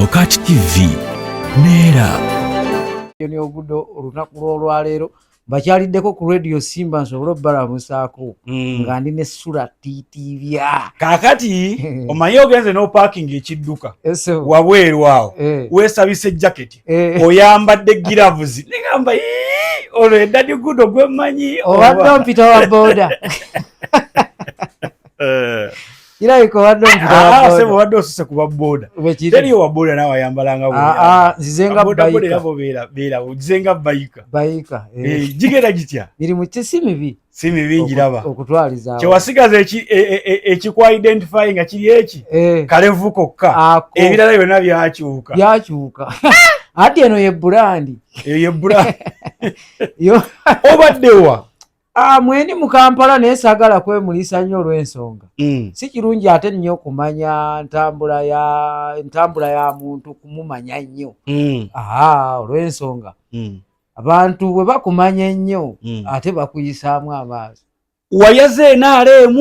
Sokat TV Neera Yoni ogudo olunaku lwolwaleero bakyaliddeko ku radio Simba nsobole obbalamusaako nga ndi ne sula tiitibya kaakati omanyi ogenze no parking ekidduka wabweru awo weesabise jaketi oyambadde gloves negamba olwo eddadi gudo gwemmanyi obadde ompita wa boda kirabika obadde ompita wa boda sebo obadde osuse kuba boda teriyo wa boda nawe ayambalanga nzizenga bayika beera nzizenga bayika jigenda gitya mirimu si mibi si mibi njiraba okutwaliza kyewasigaza ekikwa identify nga kiri eki kalevu kokka ebirala byonna byakyuka ati eno ye brandi obaddewa mwendi mu Kampala naye saagala kwemulisa nnyo olw'ensonga si kirungi ate nnyo okumanya entambula ya muntu kumumanya nnyo olw'ensonga abantu bwe bakumanya ennyo ate bakuyisaamu amaaso wayaze NRM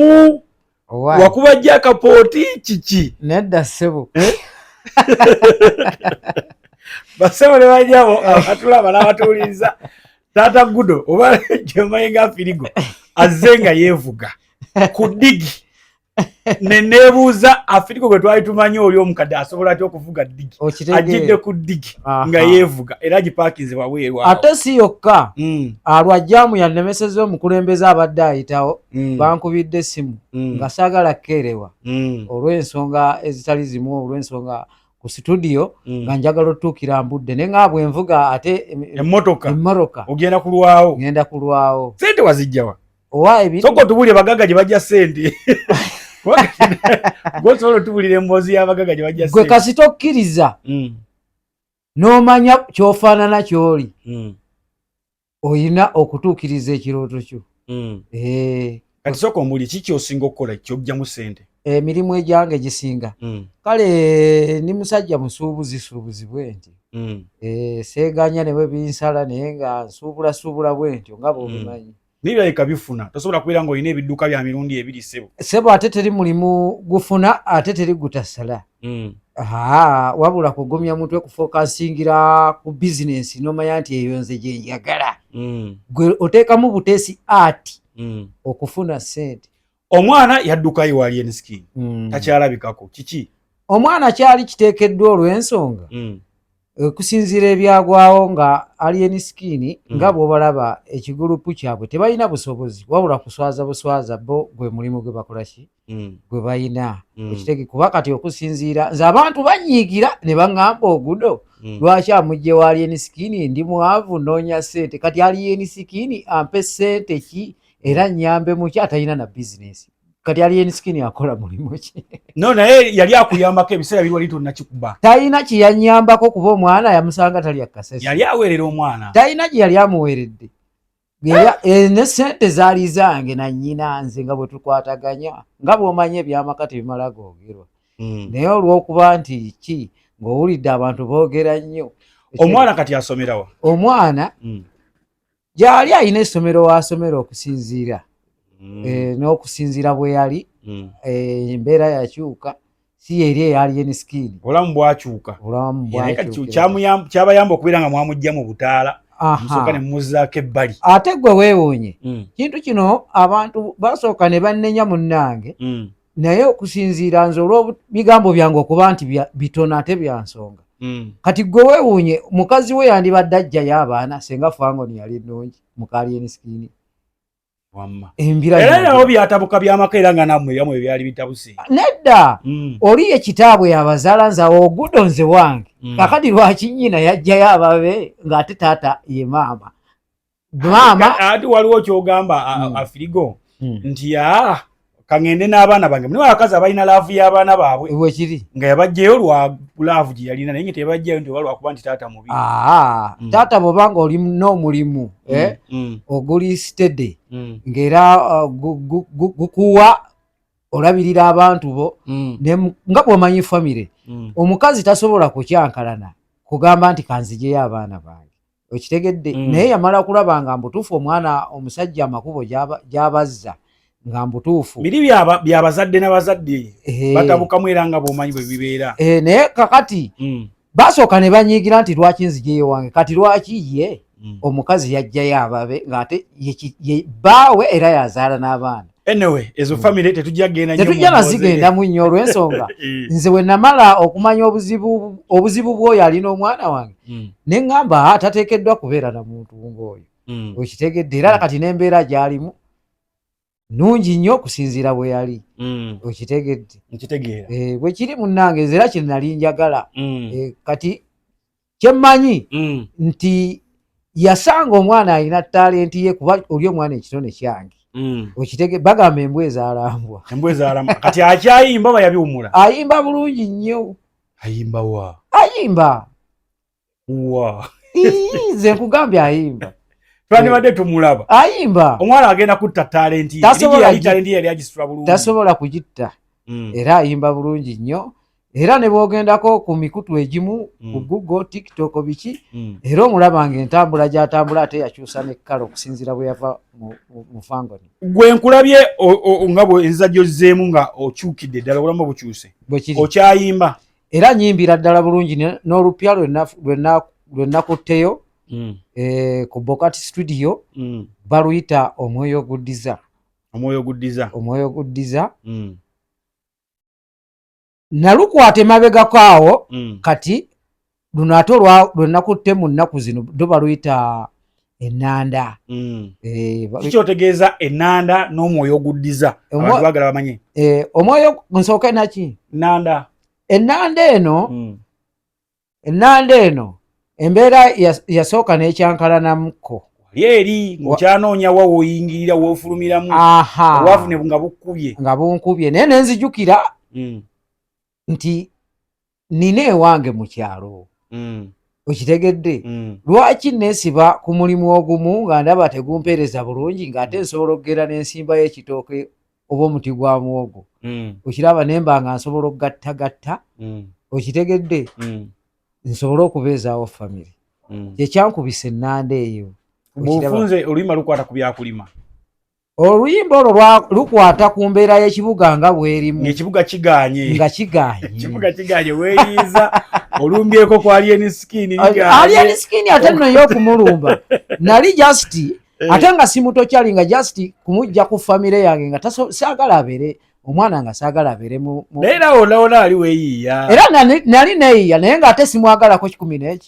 wakubajja akapooti kiki nedda ssebo basebo ne bajjabo abatulaba n'abatuwuliriza Tata Gudo oba Jemainga Firigo azze nga yeevuga ku ddigi nebuuza Afirigo gwe twali tumanyi oli omukadde asobola atya okuvuga ddigi ajjidde ku ddigi nga yeevuga era gipaakinze wabweru ate si yokka alwajjaamu yannemeseza omukulembeze abadde ayitawo bankubidde essimu nga saagala kkeerewa olw'ensonga ezitali zimu olw'ensonga ku studio nga njagala otuukira mbudde naye nga bwe nvuga ate emmotoka ogenda kulwawo sente wazijjawa owa soko tubulire bagaga gye bajja sente gosobola otubulira emboozi y'abagaga gye bajja gwe kasi tokkiriza n'omanya ky'ofaanana ky'oli oyina okutuukiriza ekirooto kyo kati soko omuli kiki osinga okukola ky'oggyamu sente emirimu egyange gisinga kale ni musajja musuubuzi bwenti seeganya ne bwe binsala naye nga nsuubula bwentyo nga bw'obimanyi nibirabika bifuna tosobola kubeera ng'olina ebidduka bya mirundi ebiri sebo ate teri mulimu gufuna ate teri gutasala wabula kugumya mutwe kufokasingira ku bizinensi n'omanya nti eyo nze gye njagala gwe oteekamu buteesi ati okufuna sente omwana yaddukayo wa Alien Skin takyalabikako kiki omwana kyali kiteekeddwa olw'ensonga kusinziira ebyagwawo nga Alien Skin nga bw'obalaba ekigulupu kyabwe tebalina busobozi wabula kuswaza bo gwe mulimu gwe bakola ki gwe balina ekitege kuba kati okusinziira nze abantu banyiigira ne baŋŋamba ogudo lwaki amugye wa Alien Skin ndi mwavu noonya ssente kati Alien Skin ampe ssente ki era nyambe muki atalina na bizinesi kati Alien Skin akola mulimu ki naye yali akuyambako ebiseera biri wali tonnakikuba talina kiyanyambako kuba omwana yamusanga tali akasesi yali aweerera omwana talina gye yali amuweeredde ne ssente zaali zange nannyina nze nga bwe tukwataganya nga bw'omanya ebyamaka tebimala googerwa naye olw'okuba nti ki ng'owulidde abantu boogera nnyo omwana kati asomerawa omwana gyali alina essomero w'asomera okusinziira n'okusinziira bwe yali embeera yakyuka si eri eya Alien Skin obulamu bwakyuka kyabayamba okubeera nga mwamugja mu butaala musooka ne mumuzzaako ebbali ate gwe weewuunye kintu kino abantu basooka ne bannenya munnange naye okusinziira nze olw'ebigambo byange okuba nti bitono ate bya nsonga kati gwe weewuunye mukazi we yandibadde ajjayo abaana senga Fangoni yali nnungi muka Alien Skin era nawo byatabuka byamaka era nga nammwe byamwe byali bitabuse nedda oli ye kitaabwe yabazaala nze ogudo nze wange kakati lwaki nnyina yajjayo ababe ng'ate taata ye maama ati waliwo kyogamba Afirigo nti kaŋŋende n'abaana bange muli abakazi abalina laavu y'abaana baabwe wekiri nga yabajjayo lwa laavu gye yalina naye nga tebajjayo nti oba lwakuba nti taata mubi taata bw'obanga oli n'omulimu oguli stede ng'era gukuwa olabirira abantu bo nga bw'omanyi famire omukazi tasobola kukyankalana kugamba nti kanzijeyo abaana bange okitegedde naye yamala kulaba nga mbutuufu omwana omusajja amakubo gy'abazza nga mbutuufu biri byabazadde n'abazadde batabukamu era nga bw'omanyi bwe bibeera naye kakati basooka ne banyiigira nti lwaki nzijeyo wange kati lwaki ye omukazi yajjayo ababe ng'ate baawe era yazaala n'abaana. Anyway, ezo family tetujja nazigendamu nnyo olw'ensonga nze bwe namala okumanya obuzibu bw'oyo alina omwana wange ne ŋŋamba tateekeddwa kubeera na muntu ng'oyo okitegedde era kati n'embeera gy'alimu nungi nnyo okusinziira bwe yali okitegedde bwe kiri munnange nze era kye nali njagala kati kye mmanyi nti yasanga omwana alina talenti ye kuba oli omwana ekitone kyange okitege bagamba embwa ezaalambwa kati akyayimba ba yabiwumula ayimba bulungi nnyo ayimba nze nkugambye ayimba twandibadde tumulaba ayimba omwana agenda kutta talenti yali agisitula bulungi tasobola kugitta era ayimba bulungi nnyo era ne bwogendako ku mikutu egimu ku Google TikTok biki era omulaba ng'entambula gy'atambula ate yakyusa n'ekkala okusinziira bwe yava mu fangoni. Gwe nkulabye nga bwe enziza gy'ozzeemu nga okyukidde ddala obulamu bukyuse okyayimba era nyimbira ddala bulungi n'olupya lwe nakutteyo ku Bokati Studio baluyita Omwoyo Guddiza nalukwata emabegako awo kati luno ate lwe nakutte mu nnaku zino do baluyita ennanda. Kikyotegeeza ennanda n'omwoyo oguddiza abantu bagala bamanye omwoyo nsooke naki ennanda eno embeera yasooka n'ekyankalanamuko eri ng'okyanoonya wa woyingirira woofulumiramu obwavu nga bunkubye naye nenzijukira nti nina ewange mu kyalo okitegedde lwaki neesiba ku mulimu ogumu nga ndaba tegumpeereza bulungi ng'ate nsobola okugera n'ensimba y'ekitooke oba omuti gwa muwogo okiraba nemba nga nsobola okugattagatta okitegedde nsobola okubeezaawo famire kyekyankubisa ennanda eyo. Bufunze oluyimba lukwata ku byakulima oluyimba olwo lukwata ku mbeera y'ekibuga nga bwerimu ekibuga kiganye ekibuga kiganye weeyiza olumbyeko ku Alien Skin ate nno y'okumulumba nali just ate nga simutokyali nga just kumujja ku famire yange nga saagala abeere omwana nga saagala abeere era olaola ali weeyiiya era nali neeyiiya naye ng'ate simwagalako 11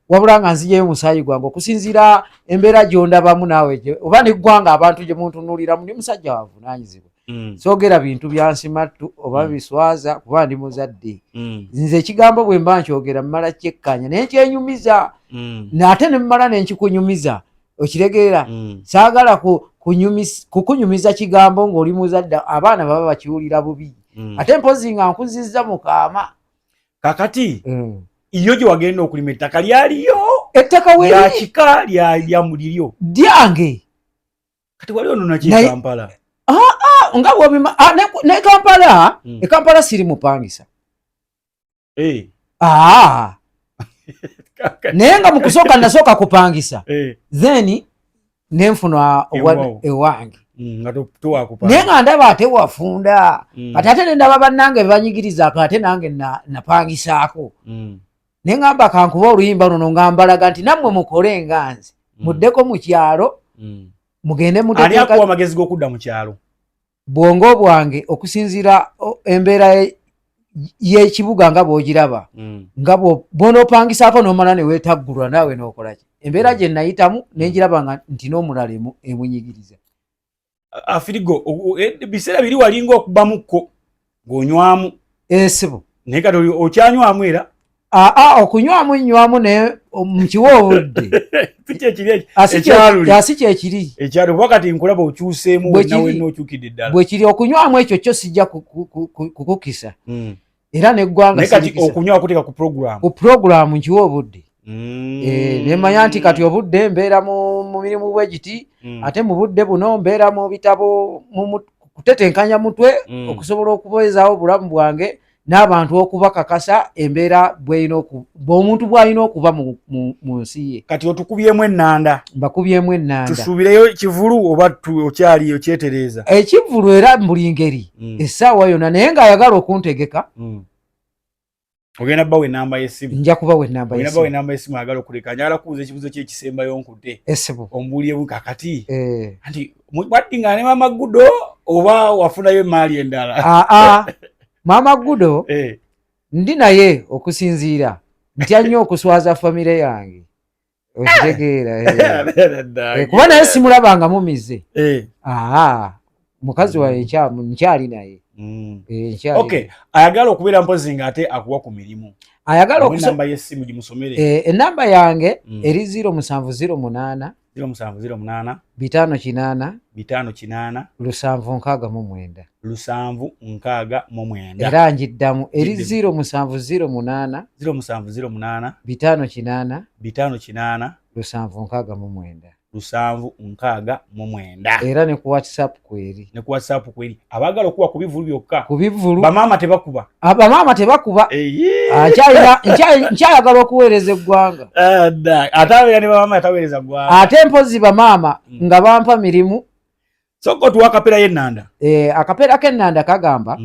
wabula nga nzijeyo musaayi gwange okusinziira embeera gy'ondabamu naawe oba neggwanga abantu gye muntunuuliramu ndi musajja wavunaanyizibwa soogera bintu byansimattu oba biswaza kuba ndi muzadde nze ekigambo bwe mba nkyogera mmala kyekkanya naye nkyenyumiza ate ne mmala ne nkikunyumiza okitegeera saagala kukunyumiza kigambo ng'oli muzadde abaana baba bakiwulira bubi ate mpozi nga nkuzizza mu kaama kakati iyo gye wagenda okulima ettaka lyaliyo ettaka lyakika lya muliryo lyange kati wali onona ki Kampala nga bwobima ne Kampala Kampala siri mupangisa naye nga mu kusooka nasooka kupangisa then nenfuna ewange naye nga ndaba ate wafunda kati ate ne ndaba bannange bebanyigiriza ate nange napangisaako naye ngamba kankuba oluyimba luno nga mbalaga nti nammwe mukole nga nze muddeko mu kyalo mugende ani akuwa amagezi g'okudda mu kyalo bwongo bwange okusinziira embeera y'ekibuga nga bw'ogiraba nga bw'onoopangisaako n'omala ne weetaggulwa naawe n'okolaki embeera gye nayitamu nenjiraba nga nti n'omulala emunyigiriza afirigo biseera biri walinga okubamukko ng'onywamu esibo naye kati okyanywamu era okunywamu nnywamu naye mukiwa obudde si kyekiri ekyalo wakati nkulaba okyuseemu wenna okyukidde ddala bwe kiri okunywamu ekyo kyo sijja kukukisa era neggwanga kati okunywa kuteeka ku puroguramu nkiwa obudde nemanya nti kati obudde mbeera mu mirimu bwe giti ate mu budde buno mbeera mu bitabo kutetenkanya mutwe okusobola okubeezaawo obulamu bwange n'abantu okubakakasa embeera bw'omuntu bw'alina okuba mu nsi ye. Kati otukubyemu ennanda. Mbakubyemu ennanda. Tusubireyo kivulu oba okyali okyetereeza? Ekivulu era buli ngeri essaawa yonna naye ng'ayagala okuntegeka ogenda bawe namba y'essimu nja kubawe namba y'essimu bawe namba y'essimu agalo kuleka njala kuuza ekibuzo ky'ekisembayo nkute essebo ombuulye kakati anti waddinga ne Mama Gudo oba wafunayo emaali endala Mama Gudo ndi naye okusinziira ntya nnyo okuswaza famire yange okitegeera kuba naye simulabanga mumize mukazi waye nkyali naye okay ayagala okubeera mpozi nga ate akuwa ku mirimu ayagala namba y'essimu gimusomere enamba yange eri 0708 0708 588 769 769 era njiddamu eri 0708 588 589 769 era ne ku WhatsApp kweri abagala okuba ku bivulu byokka bamaama tebakuba nkyayagala okuweereza eggwanga ate mpozi bamaama nga bampa mirimu soko tuwa akapera y'ennanda akapera k'ennanda kagamba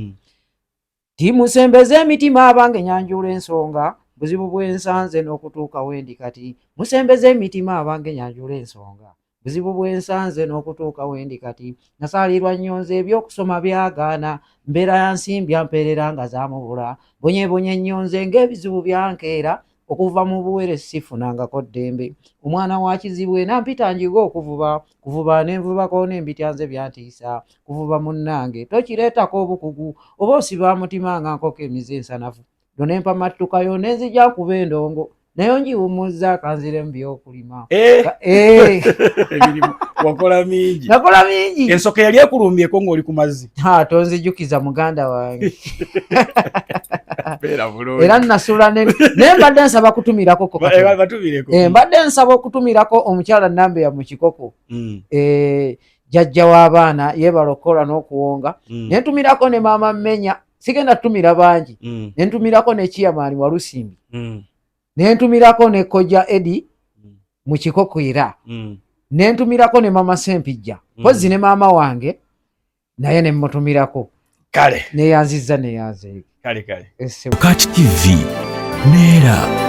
timusembeze emitima abange nyanjula ensonga buzibu bwensanze n'okutuuka wendi kati musembeze emitima abange nyanjula ensonga buzibu bwensanze n'okutuuka wendi kati nasaalirwa nnyonze ebyokusoma byagaana mbeera ya nsimbi ampeerera nga zaamubula bonyebonye nnyonze ng'ebizibu byankeera okuva mu buwere sifunangako ddembe omwana wa kizibwe nampita njiga kuvuba nenvubako n'embityanze byantiisa kuvuba munnange tokireetako obukugu oba osiba mutima nga nkoko emize ensanafu donempa mattukayo nenzija kuba endongo naye njiwumuzza kanziremu by'okulima wakola mingi nakola mingi ensoko yali ekulumbyeko ng'oli ku mazzi tonzijukiza muganda wange era nasula naye mbadde nsaba kutumirako mbadde nsaba okutumirako omukyala Nambeya mu Kikoko jjajja w'abaana yebalokola n'okuwonga nentumirako ne maama Mmenya sigenda tutumira bangi nentumirako ne Chairman Walusimbi nentumirako ne Koja Edi mu Kikoko era nentumirako ne Mama Sempijja pozi ne maama wange naye nemutumirako kale neyanzizza kale Kati TV neera